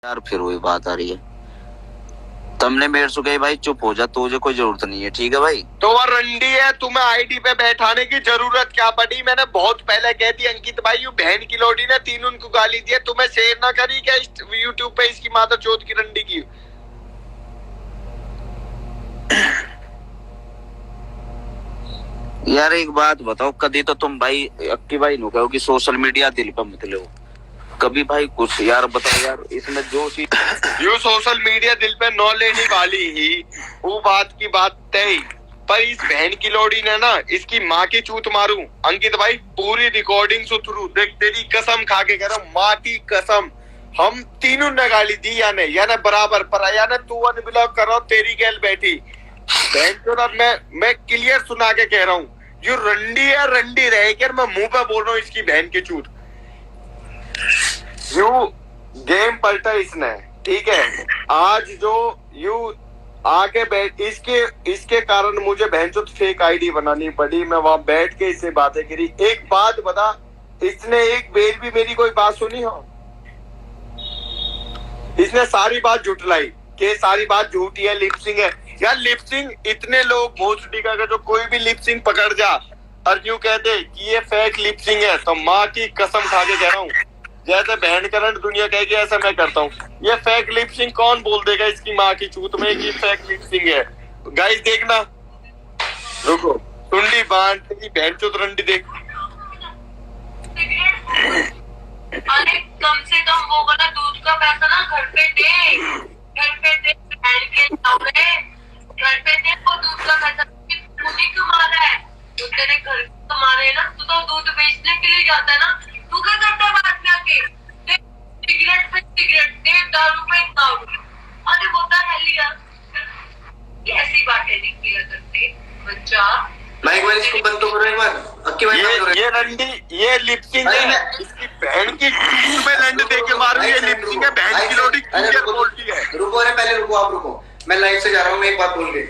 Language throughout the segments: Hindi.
यार फिर वही बात आ रही है। तुमने मेरे से कही भाई चुप हो जा, तुझे कोई जरूरत नहीं है, ठीक है भाई। तो वो रंडी है, तुम्हें आईडी पे बैठाने की जरूरत क्या पड़ी? मैंने बहुत पहले कह दी अंकित भाई, यू बहन की लोडी ने 3 उनको गाली दिया, तुम्हें शेयर ना करी क्या यूट्यूब पे इसकी माता चोद की रंडी की? यार एक बात बताओ, कभी तो तुम भाई अक्की भाई नु कहो कि सोशल मीडिया दिल पर मत लो कभी भाई कुछ। यार बताओ यार, इसमें जो चीज यू सोशल मीडिया दिल पे न लेने वाली ही वो बात की बात तय, पर इस बहन की लोड़ी ने ना इसकी माँ की चूत मारू अंकित भाई, पूरी रिकॉर्डिंग सुथरू देख, तेरी कसम खा के कह रहा हूँ, माँ की कसम, हम तीनों ने गाली दी याने बराबर पर याने तू अनब्लॉक कर रहा हूँ, तेरी गैल बैठी बहन चोद। मैं क्लियर सुना के कह रहा हूँ, यू रंडी है, रंडी रहे कर, मैं मुंह पे बोल रहा हूँ इसकी बहन की चूत। यू गेम पलटा इसने, ठीक है, आज जो यू आके बैठ इसके कारण मुझे बहनचोद फेक आईडी बनानी पड़ी, मैं वहां बैठ के इससे बातें करी। एक बात बता, इसने एक बेर भी मेरी कोई बात सुनी हो? इसने सारी बात झुटलाई कि सारी बात झूठी है, लिपसिंग है। यार लिपसिंग इतने लोग भोसडी का जो कोई भी लिपसिंग पकड़ जा और यूं कहते कि ये फेक लिपसिंग है, तो माँ की कसम खा के कह रहा हूँ, जैसे बहन करंट दुनिया कहेगी ऐसा मैं करता हूँ। ये फेक लिपसिंग कौन बोल देगा इसकी माँ की चूत में कि फेक लिपसिंग है? गाइस देखना, रुको, टुंडी बांट की बहन चूत रंडी देख। अरे कम से कम वो वाला दूध का पैसा ना घर पे दे, घर पे दे, घर पे दे वो दूध का पैसा। तू नहीं कमा रहा है, तो तेरे घर कमा रहे हैं ना, तू तो दूध बेचने के लिए जाता है ना, तू क्या करता है बाद में आके? सिगरेट पे सिगरेट दे, दारू पे दारू। अरे होता है लिया, ऐसी बातें नहीं किया करते बच्चा। मैं एक बार इसको बंद तो करो, एक बार अक्की भाई ये रंडी, ये लिपसिंग है, इसकी बहन की चूत में लंड दे के मारू, ये लिपसिंग है, बहन की लोडी क्लियर बोलती है। रुको, अरे पहले रुको, आप रुको, मैं लाइव से जा रहा हूँ, मैं एक बात बोल के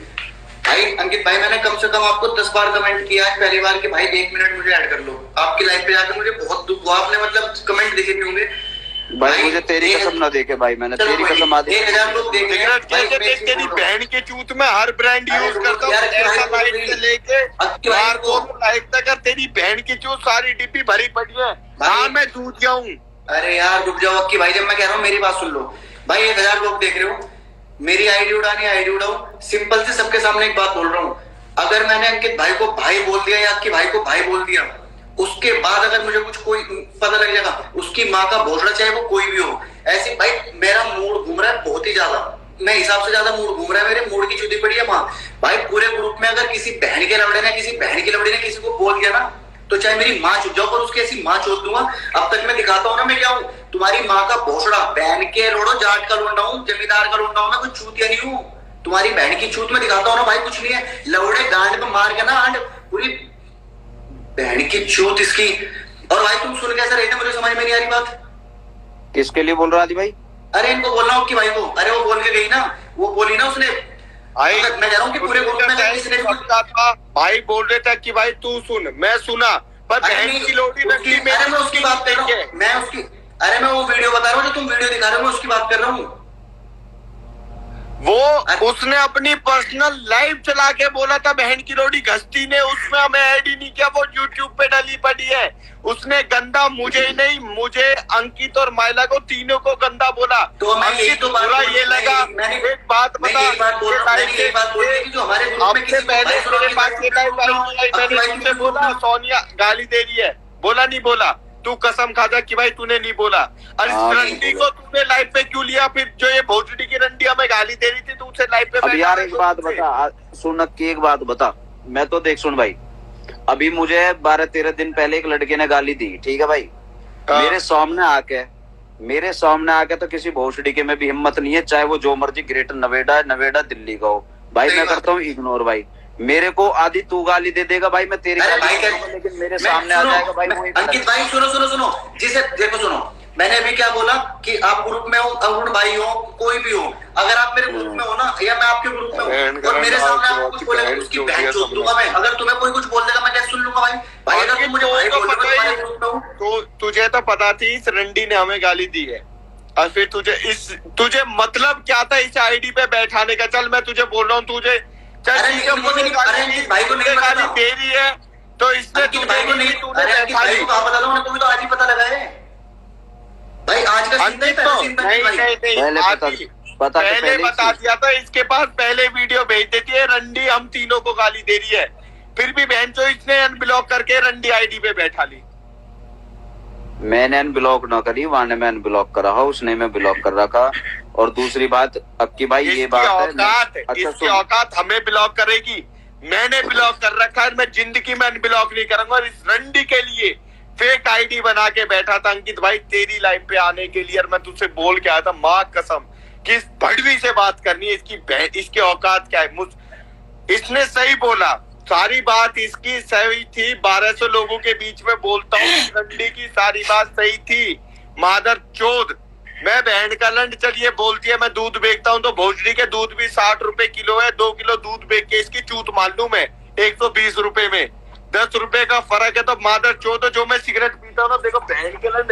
भाई अंकित भाई, मैंने कम से कम आपको 10 बार कमेंट किया है पहली बार कि भाई 1 मिनट मुझे ऐड कर लो। आपकी लाइव पे जाकर मुझे बहुत दुख हुआ, आपने मतलब कमेंट देखे भी होंगे भाई, मुझे तेरी कसम ना देखे भाई, मैंने तेरी कसम आ दी। 1000 लोग देख रहे हैं, तेरी बहन के चूत में हर ब्रांड यूज करता हूँ, ऐसा लाइट से लेके बार को लाइट तक, तेरी बहन की चूत सारी डिब्बी भरी पड़ी है। हाँ मैं दूध जाऊँ। अरे यार रुक जाओ अक्की भाई, जब मैं कह रहा हूँ मेरी बात सुन लो भाई। 1000 लोग देख रहे हो, मेरी आईडी उड़ानी, आईडी उड़ाओ, सिंपल से सबके सामने एक बात बोल रहा हूँ, अगर मैंने अंकित भाई को भाई बोल दिया या अक्की भाई को भाई बोल दिया, उसके बाद अगर मुझे कुछ कोई पता लग जाएगा, उसकी माँ का भोसड़ा चाहे वो कोई भी हो, ऐसी भाई मेरा मूड घूम रहा है बहुत ही ज्यादा, मैं हिसाब से ज्यादा मूड घूम रहा है, मेरे मूड की चुदी पड़ी है माँ भाई। पूरे ग्रुप में अगर किसी बहन के लवड़े ने, किसी बहन की लवड़ी ने किसी को बोल दिया ना, तो चाहे मेरी माँ चुप जाओ, पर उसकी ऐसी माँ चोद दूंगा। अब तक मैं दिखाता हूँ ना मैं क्या हूँ, तुम्हारी माँ का भोसड़ा, बहन के रोड़ो जाट का लोंडा हूँ, जमींदार का लोंडा हूँ, मैं कोई चूतिया नहीं हूँ। तुम्हारी बहन की चूत में दिखाता हूँ ना भाई, कुछ नहीं है, लवड़े गांड पे मार के ना आंड पूरी बहन की चूत इसकी। और भाई तुम सुन कैसे रहे थे, मुझे समझ में नहीं आ रही बात। किसके लिए बोल रहा आदि भाई? अरे इनको बोल रहा हूँ कि भाई को, अरे वो बोल के गई ना, वो बोली ना उसने, मैं कह रहा हूँ कि पूरे ग्रुप में किसने भाई बोल रहे थे कि भाई तू सुन, मैं सुना, पर बहन की लोटी नकली मेरे में उसकी बात कर रहा हूँ मैं, उसकी, अरे मैं वो वीडियो बता रहा हूँ जो तुम वीडियो दिखा रहे हो, मैं उसकी बात कर रहा हूँ। वो उसने अपनी पर्सनल लाइव चला के बोला था बहन की लोडी घसती ने, उसमें हमें ऐड ही नहीं किया, वो यूट्यूब पे डली पड़ी है। उसने गंदा मुझे ही नहीं, मुझे अंकित और माइला को तीनों को गंदा बोला, तो अंकित तो बुरा ये लगा। एक बात बता, आपसे पहले मेरे पास ये लाइव आई, मैंने तुमसे बोला सोनिया गाली दे रही है, बोला नहीं बोला? तू कसम खा जा कि भाई तूने नहीं बोला। और इस रंडी को तूने लाइव पे क्यों लिया? फिर जो ये भोसडी की रंडी हमें गाली दे रही थी, तू उसे लाइव पे। अब यार एक बात बता, सुन की एक बात बता, मैं तो देख सुन भाई, अभी मुझे 12-13 दिन पहले एक लड़के ने गाली दी, ठीक है भाई, मेरे सामने आके तो किसी भोसडी के में भी हिम्मत नहीं है, चाहे वो जो मर्जी ग्रेटर नोएडा दिल्ली का हो भाई, मैं करता हूँ इग्नोर भाई। मेरे को आदि तू गाली दे देगा भाई, मैं तेरी गाली दूंगा, लेकिन मेरे सामने आ जाएगा भाई वो। अंकित भाई सुनो, जिसे देखो सुनो, मैंने अभी क्या बोला कि आप ग्रुप में हो, अरुण भाई हो, कोई भी हो, अगर आप मेरे ग्रुप में हो ना, या मैं आपके ग्रुप में हूँ और मेरे सामने आप कुछ बोलेगा, उसकी बहन चोद दूंगा मैं। अगर तुम्हें कोई कुछ बोल देगा मैं कैसे सुन लूंगा भाई? भाई अगर तुम मुझे भाई बोल रहे हो, तो तुझे तो पता थी इस रंडी ने हमें गाली दी है, और फिर तुझे मतलब क्या था इस आईडी पे बैठाने का? चल मैं तुझे बोल रहा हूँ, तुझे चल अरे ठीक है, मुझे भाई को नहीं गाली दे रही है तो इसने तुझे भाई को नहीं, अरे भाई को कहाँ पता था? तुम्हें तो आज ही पता लगा है भाई। आज का सीन नहीं पहले बता दिया था। इसके पास पहले वीडियो भेज देती है, रंडी हम तीनों को गाली दे रही है, फिर भी बहन चो इसने अनब्लॉक करके रंडी आईडी पे बैठा ली। मैंने अनब्लॉक ना करी, वहां ने मैं अनब्लॉक करा हो, उसने मैं ब्लॉक कर रखा। और दूसरी बात अक्की भाई, ये बात है इसकी औकात हमें ब्लॉक करेगी। मैंने ब्लॉक कर रखा है, मैं जिंदगी में अनब्लॉक नहीं करूंगा। और इस रंडी के लिए फेक आईडी बना के बैठा था अंकित भाई तेरी लाइफ पे आने के लिए। और मैं तुझसे बोल के आया था माँ कसम कि इस भड़वी से बात करनी है, इसकी औकात क्या है। इसने सही बोला, सारी बात इसकी सही थी। 1200 लोगों के बीच में बोलता हूँ, रंडी की सारी बात सही थी। मादर चोद, मैं बहन का लंड चलिए बोलती है मैं दूध बेचता हूँ, तो भोजड़ी के दूध भी 60 रुपए किलो है। 2 किलो दूध बेच के इसकी चूत मान लूं मैं 120 रुपए में, 10 रुपए का फर्क है। तो मादर चोद, जो मैं सिगरेट पीता हूँ ना, देखो बहन के लंड,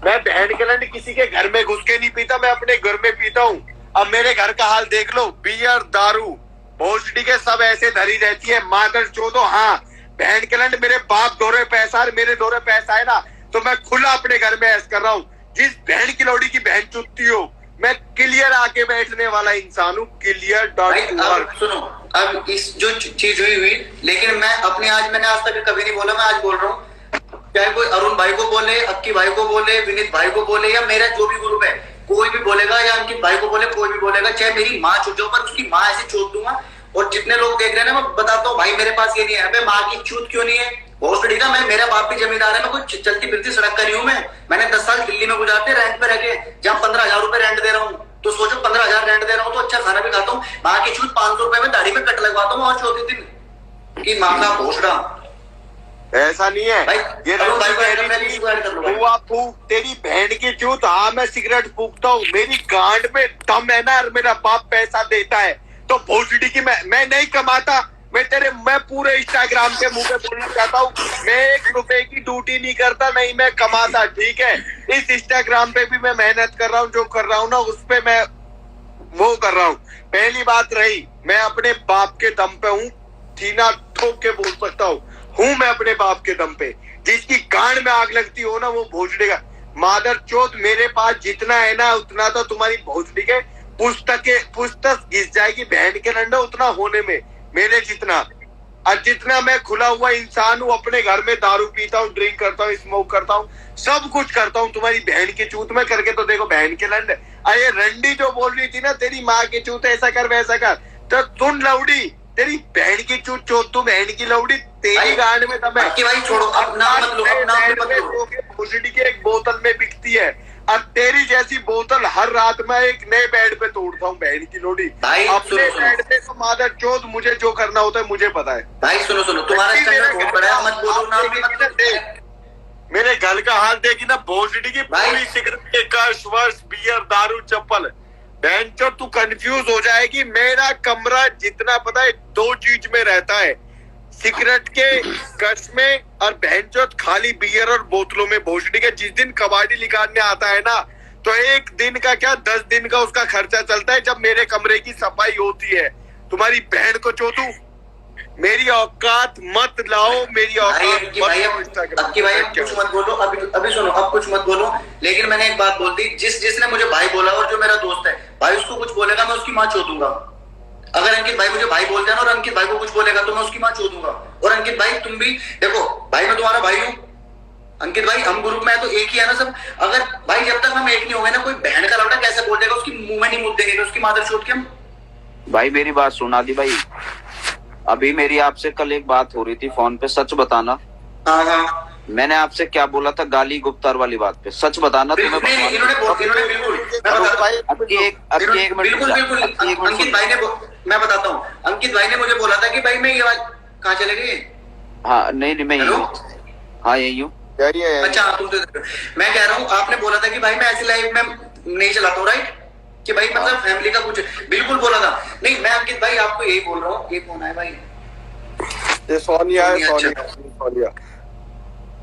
मैं बहन के लंड किसी के घर में घुस के नहीं पीता, मैं अपने घर में पीता हूँ। अब मेरे घर का हाल देख लो, बियर दारू भोजड़ी के सब ऐसे धरी रहती है। मादर चोदो, हाँ बहन के लंड, मेरे बाप दौरे पैसा है, मेरे दौरे पैसा है ना, तो मैं खुला अपने घर में ऐसा कर रहा हूँ। जिस बहन की लौड़ी की बहन चुत्ती हो, मैं क्लियर आके बैठने वाला इंसान हूँ। Clear dot. सुनो, अब इस जो चीज हुई, लेकिन मैंने आज तक कभी नहीं बोला, मैं आज बोल रहा हूँ। चाहे कोई अरुण भाई को बोले, अक्की भाई को बोले, विनीत भाई को बोले, या मेरा जो भी ग्रुप है कोई भी बोलेगा, या अंकित भाई को बोले, कोई भी बोलेगा, चाहे मेरी माँ चुट जाओ, पर उसकी माँ ऐसे चोट दूंगा। और जितने लोग देख रहे हैं ना, मैं बताता हूँ भाई, मेरे पास ये नहीं है, मैं माँ की चूत क्यों नहीं है, बहुत ठीक है। मैं, मेरा बाप भी जमींदार है, मैं कुछ चलती फिरती सड़क का नहीं हूँ। मैंने 10 साल दिल्ली में गुजारते रेंट पे रह के, जहाँ 15,000 रुपए रेंट दे रहा हूँ। तो सोचो 15,000 रेंट दे रहा हूँ तो अच्छा खाना भी खाता हूँ। माँ की छूट 500 रुपए में दाढ़ी में कट लगवाता हूँ, और चौथे दिन की माँ का भोसड़ा। ऐसा नहीं है भाई, ये तेरी बहन की चूत। हाँ मैं सिगरेट फूकता हूँ, मेरी गांड में दम है ना, और मेरा बाप पैसा देता है। तो भोसड़ी की मैं नहीं कमाता, मैं पूरे इंस्टाग्राम के मुंह पे बोलना चाहता हूँ, मैं 1 रुपए की ड्यूटी नहीं करता, नहीं मैं कमाता, ठीक है। इस इंस्टाग्राम पे भी मैं मेहनत कर रहा हूँ, जो कर रहा हूँ ना उस पे मैं वो कर रहा हूँ। पहली बात रही, मैं अपने बाप के दम पे हूँ, सीना ठोक के बोल सकता हूँ मैं अपने बाप के दम पे। जिसकी गांड में आग लगती हो ना, वो भोसड़ी का मादर चोद। मेरे पास जितना है ना, उतना तो तुम्हारी भोसड़ी के पुस्तक घिस जाएगी बहन के लंडा, उतना होने में मेरे जितना। और जितना मैं खुला हुआ इंसान हूँ, अपने घर में दारू पीता हूँ, ड्रिंक करता हूँ, स्मोक करता हूँ, सब कुछ करता हूँ। तुम्हारी बहन की चूत में करके तो देखो बहन के लंड। अरे रंडी जो बोल रही थी ना, तेरी माँ की चूत ऐसा कर वैसा कर, तो सुन लौड़ी, तेरी बहन की चूत चोत, तू बहन की लौड़ी, तेरी गांड में दम है। भाई छोड़ो, अब नाम मत लो, अब नाम मत लो। भोसड़ी की एक बोतल में बिकती है, और तेरी जैसी बोतल हर रात में एक नए बेड पे तोड़ता हूँ बहन की लोडी। अपने बेड पे तो मादर चोद, मुझे जो करना होता है मुझे पता है। भाई सुनो, तुम्हारा स्टैंडर्ड बहुत बड़ा है, मत बोलो, नाम भी मत लो। मेरे घर का हाल देखी ना, भोसड़ी की पूरी सिगरेट के कश वर्ष, बियर दारू चप्पल, बहन चो तू कंफ्यूज हो जाएगी। मेरा कमरा जितना पता है 2 चीज में रहता है, सिगरेट के कश में और बहनचोद खाली बियर और बोतलों में। भोसड़ी के जिस दिन कबाड़ी निकालने आता है ना, तो 1 दिन का क्या 10 दिन का उसका खर्चा चलता है, जब मेरे कमरे की सफाई होती है। तुम्हारी बहन को चोदू, मेरी औकात मत लाओ, मेरी औकात कुछ मत बोलो, अभी सुनो, अब कुछ मत बोलो। लेकिन मैंने एक बात बोल दी, जिसने मुझे भाई बोला और जो मेरा दोस्त है, भाई उसको कुछ बोलेगा मैं उसकी माँ चोदूंगा। अगर अंकित भाई मुझे भाई बोलते हैं और अंकित भाई को कुछ बोलेगा तो मैं उसकी माँ चोदूंगा। और अंकित भाई तुम भी देखो, भाई मैं तुम्हारा भाई हूँ, अंकित भाई हम ग्रुप में है तो एक ही है ना सब। अगर भाई जब तक हम एक नहीं होंगे ना, कोई बहन का लौटा कैसे बोल देगा, उसकी मुंह में नहीं मुद्दे देंगे, उसकी मादर चोद के हम। भाई मेरी बात सुना दी भाई, अभी मेरी आपसे कल एक बात हो रही थी फोन पे, सच बताना। हाँ मैंने आपसे क्या बोला था, गाली गुप्तार वाली बात पे, सच बताना तुम्हें। अंकित भाई ने, मैं बताता हूँ, अंकित भाई ने मुझे बोला था कि भाई मैं ये कहाँ चले गए। हाँ नहीं मैं यही हूँ, हाँ यही हूँ। अच्छा तुम तो, मैं कह रहा हूँ आपने बोला था कि भाई मैं ऐसी लाइफ में नहीं चलाता हूँ, राइट, कि भाई मतलब फैमिली का कुछ बिल्कुल बोला था। नहीं मैं अंकित भाई आपको यही बोल रहा हूँ, ये कौन है भाई? ये सोनिया है, सोनिया।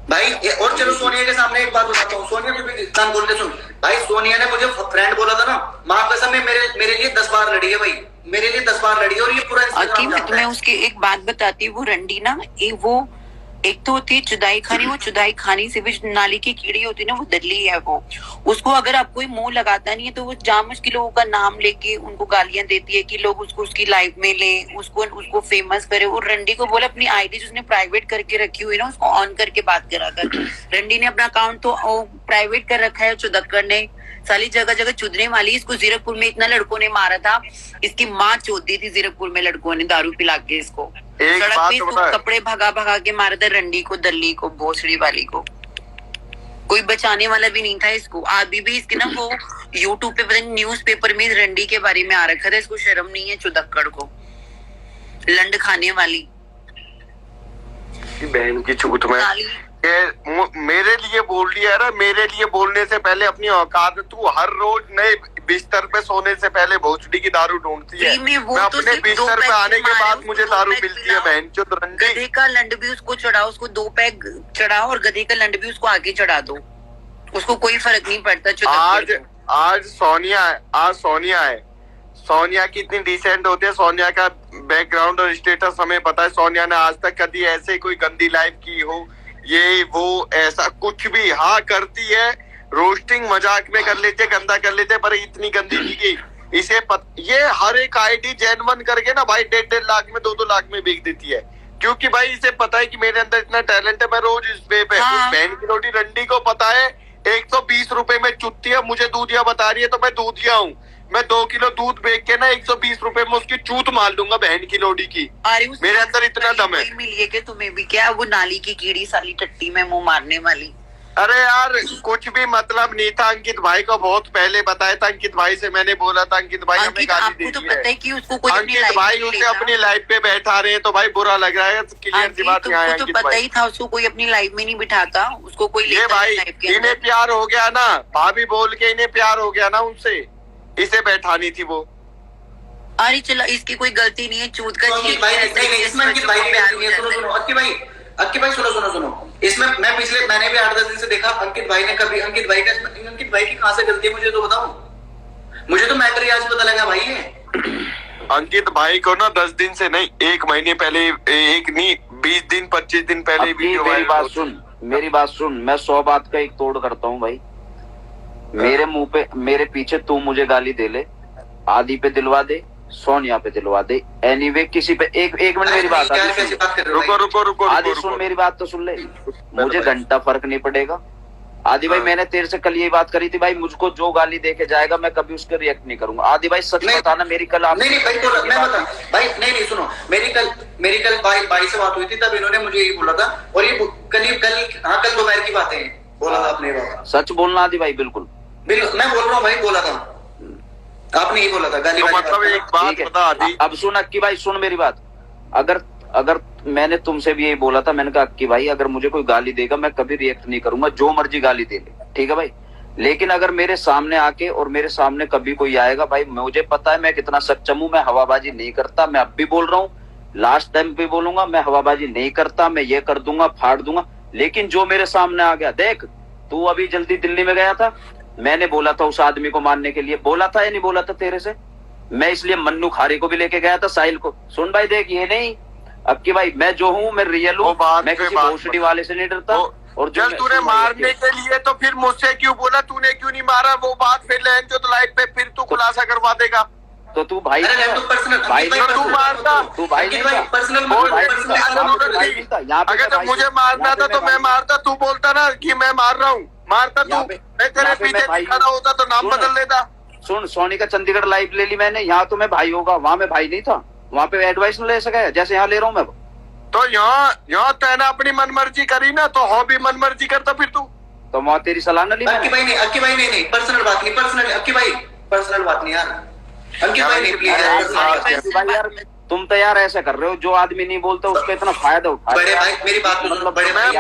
भाई और चलो सोनिया के सामने एक बात बताता हूँ, सोनिया को भी कान बोल के सुन भाई, सोनिया ने मुझे फ्रेंड बोला था ना, माँ कसम में मेरे लिए 10 बार लड़ी है भाई, मेरे लिए 10 बार लड़ी है, और ये पूरा मैं तुम्हें उसकी एक बात बताती हूँ, वो रंडी ना, वो एक तो होती है चुदाई खानी, वो चुदाई खानी से भी नाली की कीड़ी होती है ना, वो दल्ली है वो। उसको अगर आप कोई मुंह लगाता नहीं है तो वो जामुस के लोगों का नाम लेके उनको गालियां देती है कि लोग उसको उसकी लाइफ में ले, उसको फेमस करे। और रंडी को बोला अपनी आईडी जिसने प्राइवेट करके रखी हुई ना उसको ऑन करके बात करा कर। रंडी ने अपना अकाउंट तो प्राइवेट कर रखा है, चुदक्कड़ ने साली जगह जगह चुदने वाली। इसको जीरकपुर में इतना लड़कों ने मारा था, इसकी माँ चोदी थी जीरकपुर में लड़कों ने दारू पिला के इसको, सड़क पे इसको कपड़े भगा भगा के मारा था, रंडी को, दल्ली को, भोसड़ी वाली को। कोई बचाने वाला भी नहीं था इसको। अभी भी इसके ना वो यूट्यूब पे पता नहीं न्यूज़पेपर में रंडी के बारे में आ रखा था, इसको शर्म नहीं है चुदक्कड़ को, लंड खाने वाली बहन की चूत में मेरे लिए बोल लिया ना, मेरे लिए बोलने से पहले अपनी औकात, तू हर रोज नए बिस्तर पे सोने से पहले भोसड़ी की दारू ढूंढती है। मैं अपने बिस्तर पे आने के बाद मुझे दारू मिलती है बहन चोद रंडी। गधे का लंड भी उसको चढ़ाओ, उसको 2 पैक चढ़ाओ और गधे का लंड भी उसको आगे चढ़ा दो, उसको कोई फर्क नहीं पड़ता। आज सोनिया है, सोनिया कितनी डिसेंट होती है, सोनिया का बैकग्राउंड और स्टेटस हमें पता है। सोनिया ने आज तक कभी ऐसे कोई गंदी लाइफ की हो, ये वो ऐसा कुछ भी, हाँ करती है, रोस्टिंग मजाक में कर लेते, गंदा कर लेते, पर इतनी गंदी नहीं की। ये हर एक आईडी जेन्युइन करके ना भाई 1.5 लाख में 2-2 लाख में बेच देती है, क्योंकि भाई इसे पता है कि मेरे अंदर इतना टैलेंट है, मैं रोज इस पे बहन की रोटी रंडी को पता है 120 रुपए में चुत्ती है, मुझे दूधिया बता रही है तो मैं दूधिया हूँ। मैं 2 किलो दूध बेच के ना 120 रुपए में उसकी चूत मार दूंगा बहन की लोडी की। मेरे अंदर इतना दम है। मिलिए कि तुम्हें भी क्या, वो नाली की कीड़ी साली टट्टी में मुंह मारने वाली। अरे यार कुछ भी मतलब नहीं था, अंकित भाई को बहुत पहले बताया था, अंकित भाई से मैंने बोला था, अंकित भाई हमें गाली दे दी है, अंकित भाई उसे अपनी लाइफ पे बैठा रहे हैं तो भाई बुरा लग रहा है, क्लियर सी बात यहाँ है। तो पता ही था उसको कोई अपनी लाइफ में नहीं बिठाता, उसको कोई ये भाई इन्हें प्यार हो गया ना, भाभी बोल के इन्हें प्यार हो गया ना उनसे, इसे बैठानी थी वो। अरे चलो इसकी कोई गलती नहीं है, चूत का अंकित भाई सुनो, इसमें मैंने भी 8-10 दिन से देखा, अंकित भाई की कहाँ से गलती है मुझे तो बताओ, मुझे तो मैटर आज पता लगा भाई है। अंकित भाई को ना 10 दिन से नहीं, 1 महीने पहले, 20 दिन 25 दिन पहले वीडियो मेरी बात सुन, मैं 100 बात का एक तोड़ करता हूँ भाई। मेरे मुंह पे, मेरे पीछे तू मुझे गाली दे ले, आदि पे दिलवा दे, सोनिया पे दिलवा दे, एनीवे किसी पे एक मिनट मेरी बात, रुको आदि सुन मेरी बात तो सुन ले, मुझे घंटा फर्क नहीं पड़ेगा। आदि भाई मैंने तेरे से कल यही बात करी थी भाई, मुझको जो गाली देके जाएगा मैं कभी उसके रिएक्ट नहीं करूंगा। आदि भाई सच बताना, मेरी कल आप नहीं भाई नहीं सुनो, मेरी कल भाई से बात हुई थी, तब इन्होंने मुझे यही बोला था, और ये कल दोपहर की बातें बोला था आपने, सच बोलना आदि भाई, बिल्कुल मैं बोल रहा हूँ भाई, बोला था आपने ही बोला था गाली। मतलब एक बात बता आदि, अब सुन अक्की भाई, सुन मेरी बात, अगर मैंने तुमसे भी यही बोला था, मैंने कहा अक्की भाई अगर मुझे कोई गाली देगा मैं कभी रिएक्ट नहीं करूंगा, जो मर्जी गाली दे ले, ठीक है भाई। लेकिन अगर मेरे सामने आके और मेरे सामने कभी कोई आएगा भाई, मुझे पता है मैं कितना सच्चा हूं, मैं हवाबाजी नहीं करता, मैं अब भी बोल रहा हूँ, लास्ट टाइम भी बोलूंगा, मैं हवाबाजी नहीं करता, मैं ये कर दूंगा, फाड़ दूंगा। लेकिन जो मेरे सामने आ गया, देख तू अभी जल्दी दिल्ली में गया था, मैंने बोला था उस आदमी को मारने के लिए, बोला था या नहीं बोला था तेरे से? मैं इसलिए मन्नू खारी को भी लेके गया था, साहिल को। सुन भाई देख, ये नहीं अब की भाई, मैं जो हूँ मैं रियल हूँ, मैं किसी भोसड़ी वाले से नहीं डरता। और जब तूने मारने के लिए तो फिर मुझसे क्यों बोला, तूने क्यों नहीं मारा? वो बात फिर लहन जो लाइफ पे फिर तू खुलासा करवा देगा। तो तू भाई भाई तू मारता, तू भाई अगर जब मुझे मारना था तो मैं मारता, तू बोलता ना कि मैं मार रहा हूँ, मारता तू, मैं तेरे पीछे खड़ा होता तो नाम बदल लेता। सुन, सोनी का चंडीगढ़ लाइव ले ली मैंने, यहाँ तो मैं भाई होगा, वहाँ में भाई नहीं था, वहाँ पे एडवाइस नहीं ले सका जैसे यहाँ ले रहा हूँ मैं। तो यहाँ तैने अपनी मनमर्जी करी ना, तो हो भी मनमर्जी करता फिर तू, तो मैं तेरी सलाह न ली। अक्की भाई नहीं, पर्सनल बात नहीं, अक्की भाई पर्सनल बात नहीं यार, अंकित भाई नहीं प्लीज यार, तुम तो यार ऐसा कर रहे हो, जो आदमी नहीं बोलता उसका इतना फायदा उठा। बड़े भाई मेरी बात मतलब बड़े भाई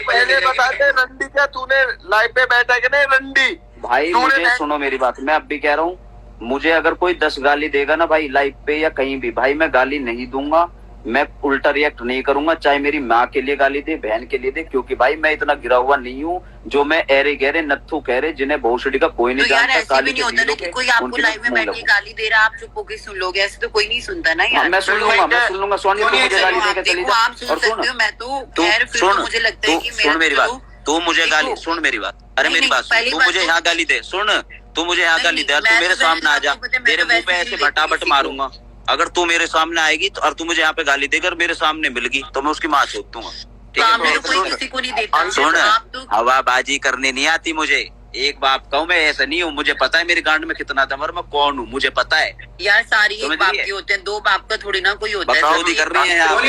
पहले बता दे, रंडी क्या तूने लाइव पे बैठा कि नहीं? रंडी भाई मुझे सुनो मेरी बात, मैं अब भी कह रहा हूँ, मुझे अगर कोई 10 गाली देगा ना भाई लाइव पे या कहीं भी, भाई मैं गाली नहीं दूंगा। मैं उल्टा रिएक्ट नहीं करूंगा, चाहे मेरी माँ के लिए गाली दे, बहन के लिए दे, क्योंकि भाई मैं इतना गिरा हुआ नहीं हूँ जो मैं एरे गहरे नत्थु कह रहे जिन्हें भोसड़ी का कोई नहीं तो यार जानता। ऐसे भी नहीं होता ना कि कोई आपको लाइव में बैठ के गाली दे रहा, आप चुप होके सुन लोगे, ऐसे तो कोई नहीं सुनता ना यार। मैं सुन लूंगा सोनी, तू मुझे गाली देकर चली देखो जा। आप सुन सकते हो, मैं तो खैर फिर तो मुझे लगता है कि सुन मेरी बात, तू मुझे गाली सुन मेरी बात, अरे मेरी बात सुन, तू मुझे यहाँ गाली दे, सुन तू मुझे यहाँ गाली दे, तू मेरे सामने आ जा, तेरे मुंह पे ऐसे भटाभट मारूंगा। अगर तू मेरे सामने आएगी तो और तू मुझे यहाँ पे गाली देकर मेरे सामने मिल गई तो मैं उसकी माँ छोड़ दूंगा, ठीक है? कोई किसी को नहीं देता। सुन, आप तो हवाबाजी करनी नहीं आती मुझे, एक बाप कहूँ मैं ऐसा नहीं हूँ, मुझे पता है मेरी गांड में कितना दम और मैं कौन हूँ, मुझे पता है यार सारी एक समझ बाप रही है? के होते हैं, दो बाप का थोड़ी ना कोई होता है। बकौदी कर रही है यहाँ पे,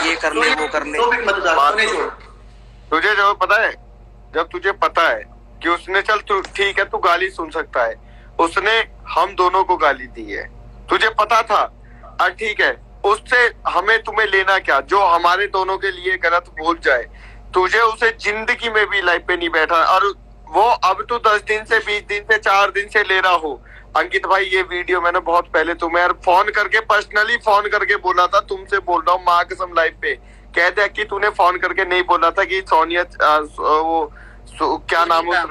ये कर ले वो कर ले। तुझे जो पता है, जब तुझे पता है कि उसने, चल तू ठीक है तू गाली सुन सकता है, उसने हम दोनों को गाली दी है, तुझे पता था, ठीक है, उससे हमें तुम्हें लेना क्या, जो हमारे दोनों के लिए गलत बोल जाए, तुझे उसे जिंदगी में भी लाइफ पे नहीं बैठा। और वो अब तू 10 दिन से 20 दिन से 4 दिन से ले रहा हो। अंकित भाई ये वीडियो मैंने बहुत पहले तुम्हें फोन करके पर्सनली फोन करके बोला था, तुमसे बोल रहा हूँ माँ कसम लाइव पे, कह दिया कि तूने फोन करके नहीं बोला था कि सोनिया क्या नाम है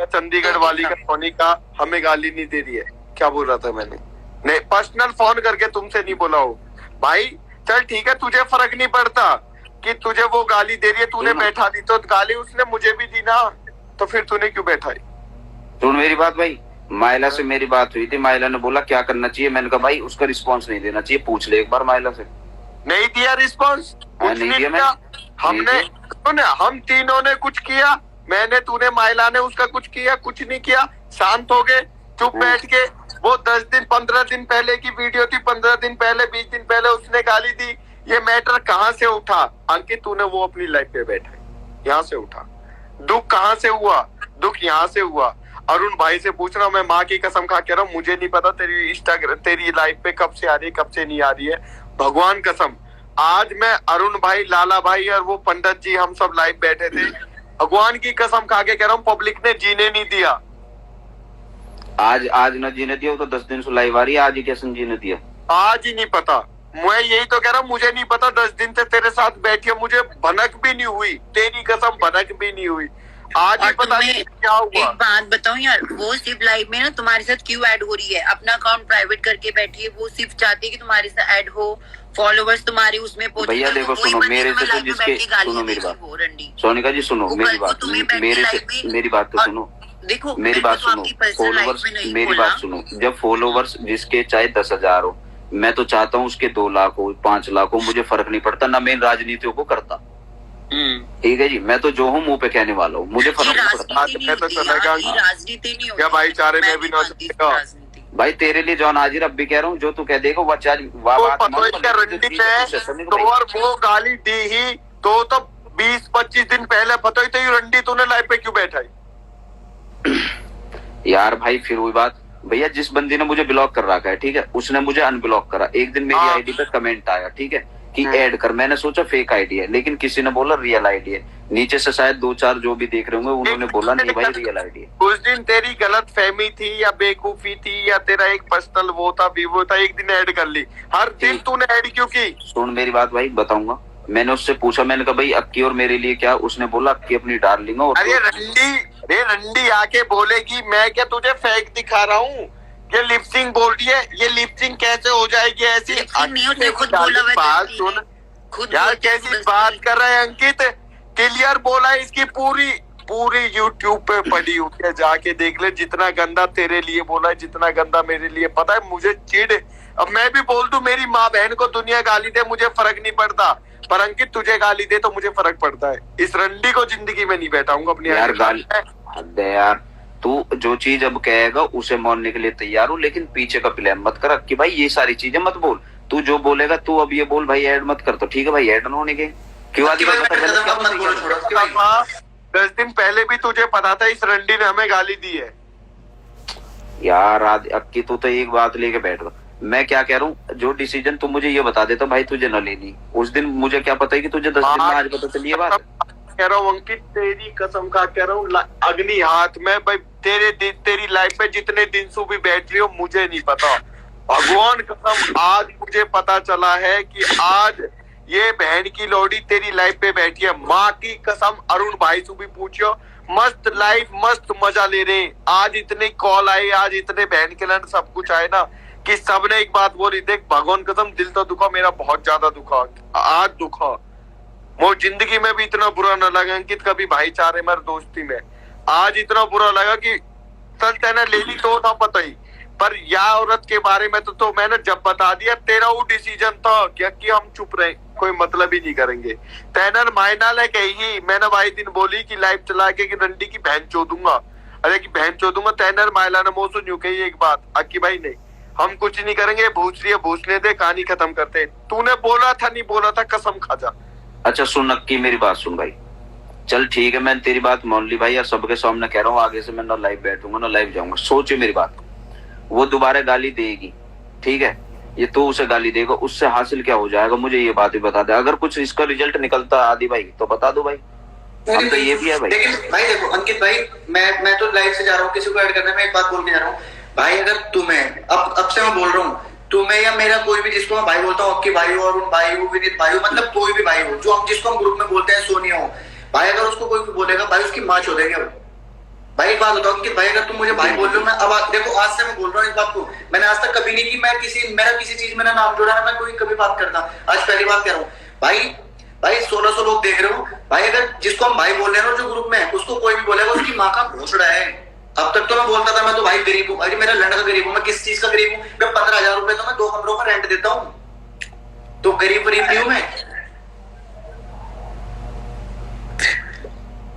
चंडीगढ़ वाली का, सोनी का हमें गाली नहीं दे रही है, क्या बोल रहा था मैंने? नहीं, पर्सनल फोन करके तुमसे नहीं बोला हो भाई। चल ठीक है, तुझे फर्क नहीं पड़ता कि तुझे वो गाली दे रही है, तूने बैठा दी, तो गाली उसने मुझे भी दी ना, तो फिर तूने क्यों बैठाई? सुन मेरी बात भाई, माइला से मेरी बात हुई थी, माइला ने बोला क्या करना चाहिए, मैंने कहा भाई उसका रिस्पांस नहीं देना चाहिए, पूछ ले एक बार माइला से। नहीं दिया रिस्पांस, कुछ नहीं दिया हमने, सुन हम तीनों ने कुछ किया, मैंने, तूने, माइला ने उसका कुछ किया? कुछ नहीं किया, शांत हो गए, चुप बैठ के। वो 10 दिन 15 दिन पहले की वीडियो थी, 15 दिन पहले 20 दिन पहले उसने गाली दी, ये मैटर कहाँ से उठा? अंकित तूने वो अपनी लाइफ पे बैठा, यहाँ से उठा। दुख कहाँ से हुआ? दुख यहाँ से हुआ। अरुण भाई से पूछ रहा हूँ, मैं माँ की कसम खा के रहा हूँ, मुझे नहीं पता तेरी इंस्टाग्राम तेरी लाइफ पे कब से आ रही है कब से नहीं आ रही है, भगवान कसम। आज मैं अरुण भाई, लाला भाई और वो पंडित जी हम सब लाइव बैठे थे, भगवान की कसम खा के कह रहा हूँ, पब्लिक ने जीने नहीं दिया। आज न जीने दिया, तो 10 दिन से लाइव आ रही है, आज ही कैसे जीने दिया? आज ही नहीं पता, मैं यही तो कह रहा हूँ, मुझे नहीं पता, 10 दिन से तेरे साथ बैठी है, मुझे भनक भी नहीं हुई, तेरी कसम भनक भी नहीं हुई। आज ही पता नहीं क्या हुआ। एक बात बताऊं यार, वो सिर्फ लाइव में ना तुम्हारे साथ क्यों ऐड हो रही है? अपना अकाउंट प्राइवेट करके बैठी है, वो सिर्फ चाहती है कि तुम्हारे साथ ऐड हो, फॉलोवर्स तुम्हारे उसमें पहुंचे। भैया देखो सुनो, मेरे से तो जिसके, सुनो मेरी बात, सोनिका जी सुनो मेरी बात, मेरे से मेरी बात तो सुनो, देखो मेरी बात सुनो, फॉलोवर्स मेरी बात सुनो, जब फॉलोवर्स जिसके चाहे 10,000 हो, मैं तो चाहता हूँ उसके 2 लाख हो 5 लाख हो, मुझे फर्क नहीं पड़ता, ना मैं इन राजनीतियों को करता, ठीक है जी, मैं तो जो हूँ मुंह पे कहने वाला हूँ, मुझे फर्क नहीं पड़ता। राजनीति नहीं क्या भाईचारे में भी ना भाई तेरे लिए जॉन हाजिर, अब भी कह रहा हूँ, जो तू कह देगा वो आज और वो गाली दी ही तो 20-25 दिन पहले पता ही तो रंडी तूने लाइव पे क्यों बैठाई? यार भाई फिर वही बात, भैया जिस बंदी ने मुझे ब्लॉक कर रखा है, ठीक है, उसने मुझे अनब्लॉक करा, एक दिन मेरी आईडी पे कमेंट आया, ठीक है, कि ऐड कर, मैंने सोचा फेक आईडी है, लेकिन किसी ने बोला रियल आईडी है, नीचे से शायद 2-4 जो भी देख रहे होंगे उन्होंने बोला नहीं भाई रियल आईडी है। उस दिन तेरी गलत फहमी थी या बेवकूफी थी या तेरा एक पर्सनल वो था वीवो था, एक दिन ऐड कर ली, हर दिन तूने ऐड क्यों की? सुन मेरी बात भाई, बताऊंगा, मैंने उससे पूछा, मैंने कहा भाई अक्की और मेरे लिए क्या? उसने बोला अक्की अपनी डार्लिंग है। अरे रंडी आके बोलेगी मैं क्या तुझे फेक दिखा रहा हूँ, ये लिपसिंग बोल रही है, ये लिपसिंग कैसे हो जाएगी ऐसी? बात सुन यार, कैसी बात कर रहे हैं अंकित, क्लियर बोला है, इसकी पूरी यूट्यूब पे पड़ी हुई है, जाके देख ले, जितना गंदा तेरे लिए बोला है, जितना गंदा मेरे लिए, पता है मुझे चिढ़, अब मैं भी बोल दूं मेरी माँ बहन को दुनिया गाली दे मुझे फर्क नहीं पड़ता, पर अंकित तुझे गाली दे तो मुझे फर्क पड़ता है। इस रंडी को जिंदगी में नहीं बैठाऊंगा अपनी यार गाली यार, तू जो चीज अब कहेगा उसे मानने के लिए तैयार हूँ, लेकिन पीछे का प्लान मत कर कि भाई ये सारी चीजें मत बोल, तू जो बोलेगा तू अब ये बोल भाई ऐड मत कर, तो ठीक है भाई ऐड न होने के क्यों? 10 दिन पहले भी तुझे पता था इस रंडी ने हमें गाली दी है यार। अक्की तू तो एक बात लेके बैठ गया, मैं क्या कह रहा हूँ, जो डिसीजन तू मुझे ये बता देता भाई तुझे न लेनी, उस दिन मुझे क्या पता है कि तुझे 10 दिन में आज पता चली है बात। कह रहा हूँ अंकित, तेरी कसम खा कह रहा हूँ, अग्नि हाथ में भाई, तेरी लाइफ में जितने दिन से भी बैठ रही हो मुझे नहीं पता, भगवान कसम आज मुझे पता चला है कि आज ये बहन की लोड़ी तेरी लाइफ पे बैठी है, माँ की कसम। अरुण भाई से भी पूछो, मस्त लाइफ, मस्त मजा ले रहे हैं। आज इतने कॉल आए, आज इतने बहन के लड़ सब कुछ आए ना कि सबने एक बात बोली, देख भगवान कसम दिल तो दुखा, मेरा बहुत ज्यादा दुखा, आज दुखा। वो जिंदगी में भी इतना बुरा न लगा अंकित कभी भाईचारे में दोस्ती में, आज इतना बुरा लगा कि चल तेने ले ली तो था पता ही, पर या औरत के बारे में तो मैंने जब बता दिया, तेरा वो डिसीजन था क्या कि हम चुप रहे, कोई मतलब ही नहीं करेंगे। तैनर मायना ले कही, मैंने भाई दिन बोली कि लाइव चला के कि रंडी की बहन चोदूंगा, अरे की बहन चोदूंगा। तैनर मायला ने मोह सुन कही एक बात, अक्की भाई नहीं हम कुछ नहीं करेंगे, भूस रही है भूसने दे, कहानी खत्म करते। तूने बोला था नहीं बोला था, कसम खा जा। अच्छा सुन नक्की मेरी बात सुन भाई, चल ठीक है मैंने तेरी बात मान ली भाई, यार सबके सामने कह रहा हूँ, आगे से मैं ना लाइव बैठूंगा ना लाइव जाऊंगा। सोचे मेरी बात, वो दोबारा गाली देगी, ठीक है, ये तो उसे गाली देगा, उससे हासिल क्या हो जाएगा मुझे ये बात भी बता दे। अगर कुछ इसका रिजल्ट निकलता आदि भाई तो बता दो भाई। अब तो ये भी है भाई। लेकिन भाई देखो अंकित भाई, मैं तो लाइव से जा रहा हूँ, किसी को ऐड करने में एक बात बोल के जा रहा हूँ भाई, अगर तुम्हें अब से मैं बोल रहा हूँ, तुम्हें या मेरा कोई भी जिसको मैं भाई बोलता हूँ, अक्की भाई हो, अरुण भाई हो, विनीत भाई हो, मतलब कोई भी भाई हो, जो हम जिसको हम ग्रुप में बोलते हैं सोनिया हो भाई, अगर उसको कोई भी बोलेगा भाई उसकी माँ छोड़ेंगे भाई। एक बात बताओ अंकित भाई, अगर तुम मुझे भाई बोल रहे हो, मैं अब देखो आज से मैं बोल रहा हूँ इस बात को, मैंने आज तक कभी नहीं की मैं मेरा किसी चीज में ना नाम जोड़ा ना मैं कोई कभी बात करता, आज पहली बात कह रहा हूँ भाई 1600 लोग देख रहे हो भाई, अगर जिसको हम भाई बोल रहे हैं ना जो ग्रुप में उसको कोई भी बोलेगा उसकी माँ का भोसड़ा है। अब तक तो मैं बोलता था मैं तो भाई गरीब हूँ, अरे मेरा लड़का गरीब हूँ, मैं किस चीज का गरीब हूँ, मैं 15,000 रुपए तो मैं 2 कमरों का रेंट देता हूँ, तो गरीब नहीं हूँ मैं।